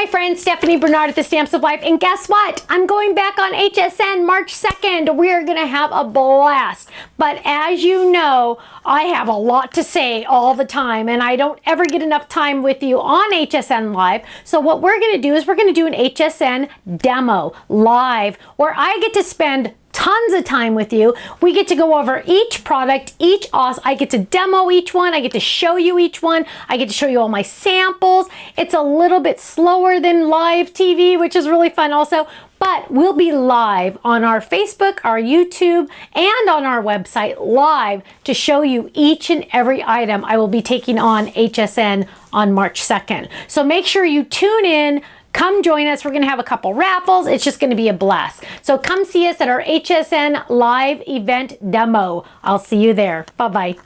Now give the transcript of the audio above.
my friend Stephanie Bernard at the Stamps of Life, and guess what? I'm going back on HSN March 2nd. We're gonna have a blast. But as you know, I have a lot to say all the time, and I don't ever get enough time with you on HSN Live. So what we're gonna do is we're gonna do an HSN demo live, where I get to spend tons of time with you. We get to go over each product, I get to demo each one. I get to show you each one. I get to show you all my samples. It's a little bit slower than live TV, which is really fun also. But we'll be live on our Facebook, our YouTube, and on our website live to show you each and every item I will be taking on HSN on March 2nd. So make sure you tune in. Come join us. We're going to have a couple raffles. It's just going to be a blast. So come see us at our HSN live event demo. I'll see you there. Bye-bye.